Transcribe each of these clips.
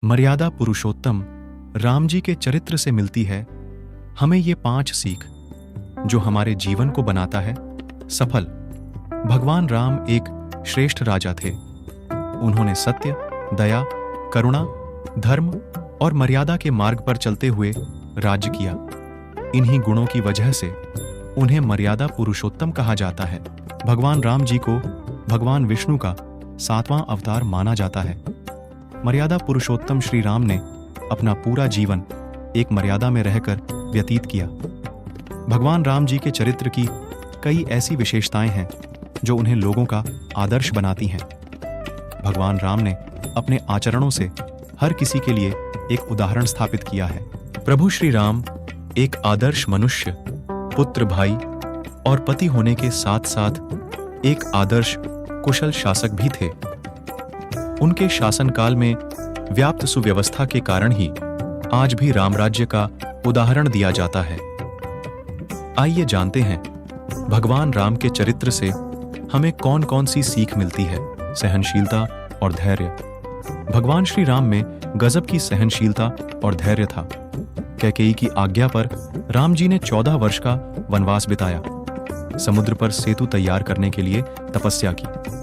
मर्यादा पुरुषोत्तम राम जी के चरित्र से मिलती है हमें ये 5 सीख जो हमारे जीवन को बनाता है सफल। भगवान राम एक श्रेष्ठ राजा थे। उन्होंने सत्य, दया, करुणा, धर्म और मर्यादा के मार्ग पर चलते हुए राज्य किया। इन्हीं गुणों की वजह से उन्हें मर्यादा पुरुषोत्तम कहा जाता है। भगवान राम जी को भगवान विष्णु का 7वां अवतार माना जाता है। मर्यादा पुरुषोत्तम श्री राम ने अपना पूरा जीवन एक मर्यादा में रहकर व्यतीत किया। भगवान राम जी के चरित्र की कई ऐसी विशेषताएं हैं जो उन्हें लोगों का आदर्श बनाती हैं। भगवान राम ने अपने आचरणों से हर किसी के लिए एक उदाहरण स्थापित किया है। प्रभु श्री राम एक आदर्श मनुष्य, पुत्र, भाई और पति होने के साथ साथ एक आदर्श कुशल शासक भी थे। उनके शासनकाल में व्याप्त सुव्यवस्था के कारण ही आज भी राम राज्य का उदाहरण दिया जाता है। आइए जानते हैं भगवान राम के चरित्र से हमें कौन कौन सी सीख मिलती है। सहनशीलता और धैर्य। भगवान श्री राम में गजब की सहनशीलता और धैर्य था। कैकेयी की आज्ञा पर राम जी ने 14 वर्ष का वनवास बिताया। समुद्र पर सेतु तैयार करने के लिए तपस्या की।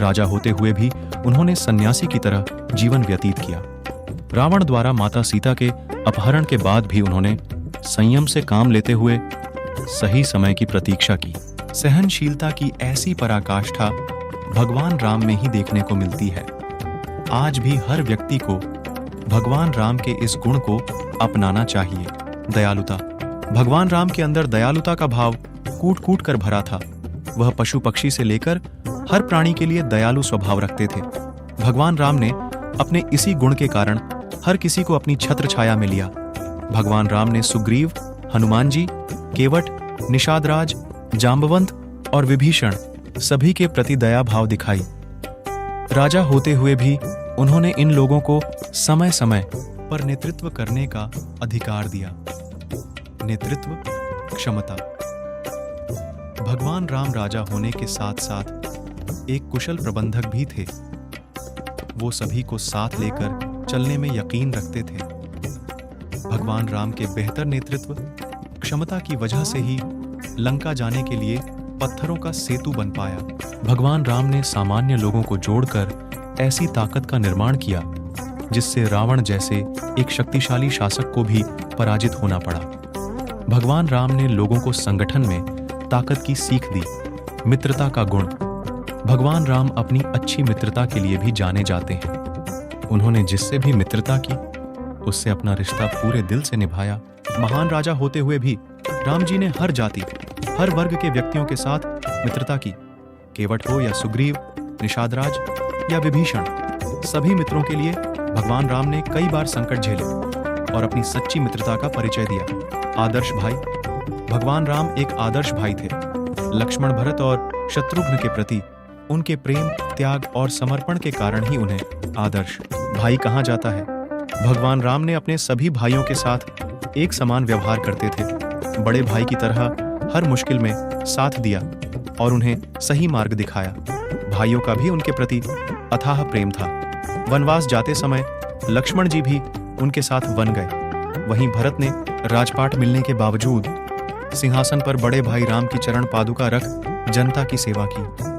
राजा होते हुए भी उन्होंने सन्यासी की तरह जीवन व्यतीत किया। रावण द्वारा माता सीता के अपहरण के बाद भी उन्होंने संयम से काम लेते हुए सही समय की प्रतीक्षा की। सहनशीलता की ऐसी पराकाष्ठा भगवान राम में ही देखने को मिलती है। आज भी हर व्यक्ति को भगवान राम के इस गुण को अपनाना चाहिए। दयालुता। भगवान राम के अंदर दयालुता का भाव कूट कूट कर भरा था। वह पशु पक्षी से लेकर हर प्राणी के लिए दयालु स्वभाव रखते थे। भगवान राम ने अपने इसी गुण के कारण हर किसी को अपनी छत्र छाया में लिया। भगवान राम ने सुग्रीव, हनुमान जी, केवट, निषादराज, जाम्बवंत और विभीषण सभी के प्रति दया भाव दिखाई। राजा होते हुए भी उन्होंने इन लोगों को समय समय पर नेतृत्व करने का अधिकार दिया। नेतृत्व, क्षमता। भगवान राम राजा होने के साथ साथ एक कुशल प्रबंधक भी थे। वो सभी को साथ लेकर चलने में यकीन रखते थे। भगवान राम के बेहतर नेतृत्व क्षमता की वजह से ही लंका जाने के लिए पत्थरों का सेतु बन पाया। भगवान राम ने सामान्य लोगों को जोड़कर ऐसी ताकत का निर्माण किया जिससे रावण जैसे एक शक्तिशाली शासक को भी पराजित होना पड़ा। भगवान राम ने लोगों को संगठन में ताकत की सीख दी। मित्रता का गुण। भगवान राम अपनी अच्छी मित्रता के लिए भी जाने जाते हैं। उन्होंने जिससे भी मित्रता की उससे अपना रिश्ता पूरे दिल से निभाया। महान राजा होते हुए भी राम जी ने हर जाति, हर वर्ग के व्यक्तियों के साथ मित्रता की। केवट हो या सुग्रीव, निषादराज या विभीषण, सभी मित्रों के लिए भगवान राम ने कई बार संकट झेले और अपनी सच्ची मित्रता का परिचय दिया। आदर्श भाई। भगवान राम एक आदर्श भाई थे। लक्ष्मण, भरत और शत्रुघ्न के प्रति उनके प्रेम, त्याग और समर्पण के कारण ही उन्हें आदर्श भाई कहा जाता है। भगवान राम ने अपने सभी भाइयों के साथ एक समान व्यवहार करते थे। बड़े भाई की तरह हर मुश्किल में साथ दिया और उन्हें सही मार्ग दिखाया। भाइयों का भी उनके प्रति अथाह प्रेम था। वनवास जाते समय लक्ष्मण जी भी उनके साथ वन गए। वहीं भरत ने राजपाट मिलने के बावजूद सिंहासन पर बड़े भाई राम की चरण पादुका रख जनता की सेवा की।